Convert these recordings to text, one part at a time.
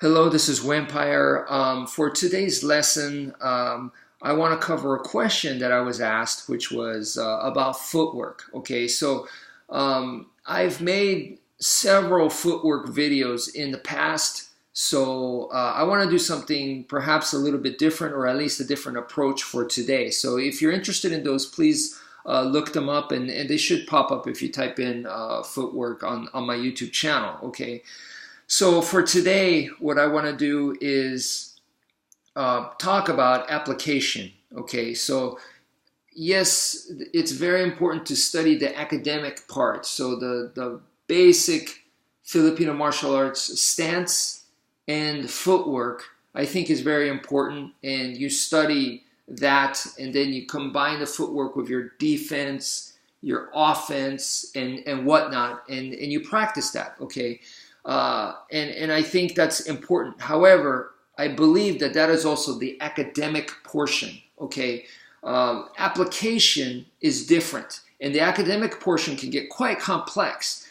Hello, this is wmpyr. For today's lesson, I want to cover a question that I was asked, which was about footwork. Okay, so I've made several footwork videos in the past, so I want to do something perhaps a little bit different, or at least a different approach for today. So if you're interested in those, please look them up, and they should pop up if you type in footwork on my YouTube channel. Okay. So for today, what I want to do is talk about application. Okay, so yes, it's very important to study the academic part. So the basic Filipino martial arts stance and footwork, I think, is very important. And you study that, and then you combine the footwork with your defense, your offense, and whatnot, and you practice that. Okay. And I think that's important. However, I believe that that is also the academic portion. Okay, application is different, and the academic portion can get quite complex.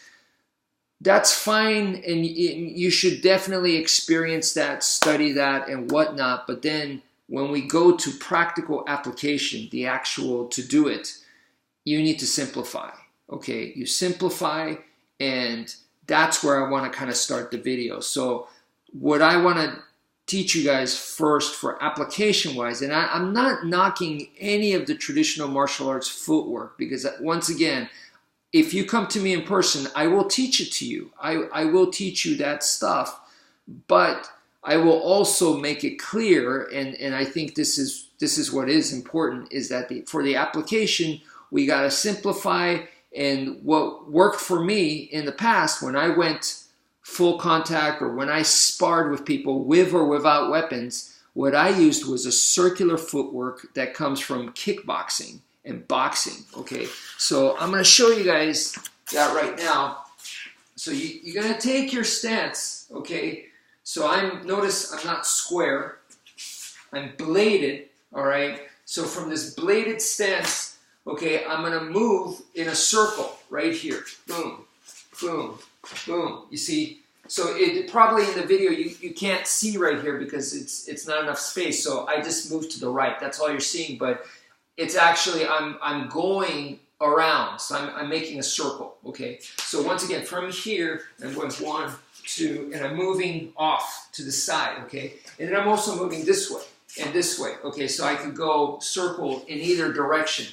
That's fine, and you should definitely experience that, study that, and whatnot. But then when we go to practical application, the actual to do it, you need to simplify. Okay, you simplify, and that's where I want to kind of start the video. So what I want to teach you guys first for application wise, and I'm not knocking any of the traditional martial arts footwork, because once again, if you come to me in person, I will teach it to you. I will teach you that stuff, but I will also make it clear, and I think this is what is important, is that for the application, we got to simplify. And what worked for me in the past, when I went full contact or when I sparred with people with or without weapons, what I used was a circular footwork that comes from kickboxing and boxing. Okay, so I'm going to show you guys that right now. So you're going to take your stance. Okay, so notice I'm not square, I'm bladed. All right, so from this bladed stance, okay, I'm going to move in a circle right here. Boom, boom, boom. You see? So it probably in the video you can't see right here because it's not enough space. So I just moved to the right. That's all you're seeing. But it's actually I'm going around. So I'm making a circle. Okay. So once again, from here, I'm going 1, 2, and I'm moving off to the side. Okay. And then I'm also moving this way and this way. Okay. So I could go circle in either direction.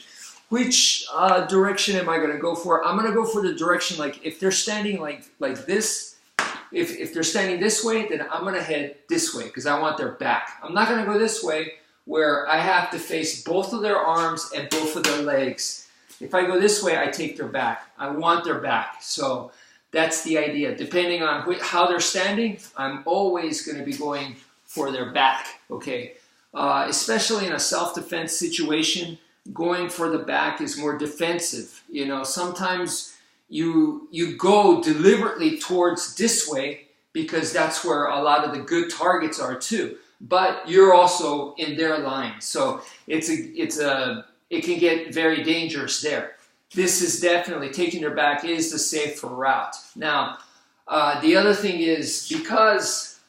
Which direction am I going to go for? I'm going to go for the direction, like if they're standing like this, if they're standing this way, then I'm going to head this way because I want their back. I'm not going to go this way where I have to face both of their arms and both of their legs. If I go this way, I take their back. I want their back. So that's the idea. Depending on how they're standing, I'm always going to be going for their back, okay? Especially in a self-defense situation, going for the back is more defensive. You know, sometimes you go deliberately towards this way because that's where a lot of the good targets are too. But you're also in their line, so it can get very dangerous there. This is definitely taking their back is the safer route. Now, the other thing is because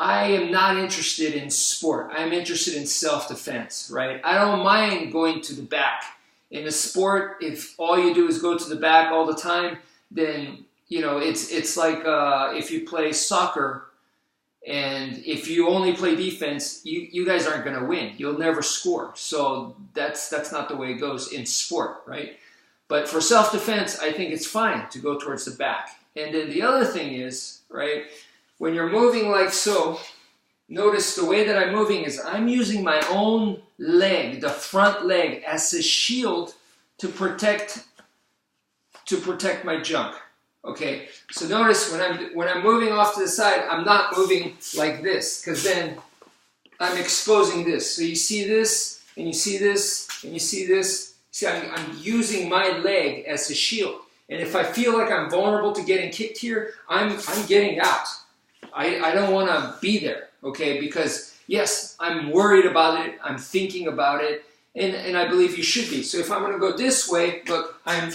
I am not interested in sport. I'm interested in self-defense, right? I don't mind going to the back. In a sport, if all you do is go to the back all the time, then, you know, it's like if you play soccer and if you only play defense, you guys aren't going to win. You'll never score. So that's not the way it goes in sport, right? But for self-defense, I think it's fine to go towards the back. And then the other thing is, right, when you're moving like so, notice the way that I'm moving is I'm using my own leg, the front leg, as a shield to protect my junk. Okay, so notice when I'm moving off to the side, I'm not moving like this because then I'm exposing this. So you see this, and you see this, and you see this. See, I'm using my leg as a shield, and if I feel like I'm vulnerable to getting kicked here, I'm getting out. I don't want to be there, okay? Because yes, I'm worried about it, I'm thinking about it, and I believe you should be. So if I'm going to go this way, look, I'm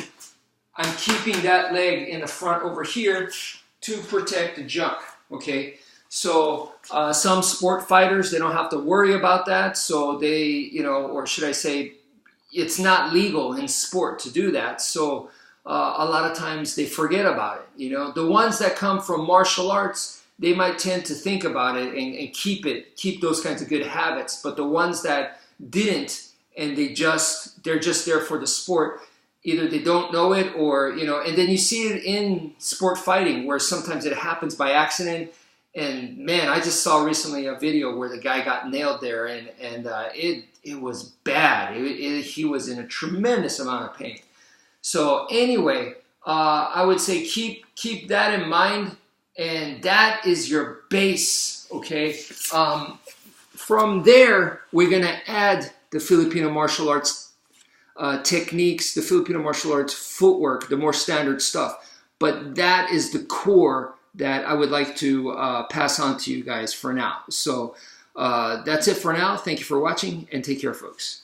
keeping that leg in the front over here to protect the junk, Okay, so some sport fighters, they don't have to worry about that. So they, you know, or should I say, it's not legal in sport to do that. So a lot of times they forget about it. You know, the ones that come from martial arts, they might tend to think about it and keep those kinds of good habits. But the ones that didn't, and they're just there for the sport, either they don't know it, or, you know, and then you see it in sport fighting where sometimes it happens by accident. And man, I just saw recently a video where the guy got nailed there, and it was bad. He was in a tremendous amount of pain. So anyway, I would say keep that in mind, and that is your base. Okay. From there, we're gonna add the Filipino martial arts techniques, the Filipino martial arts footwork, the more standard stuff. But that is the core that I would like to pass on to you guys for now. So that's it for now. Thank you for watching, and take care, folks.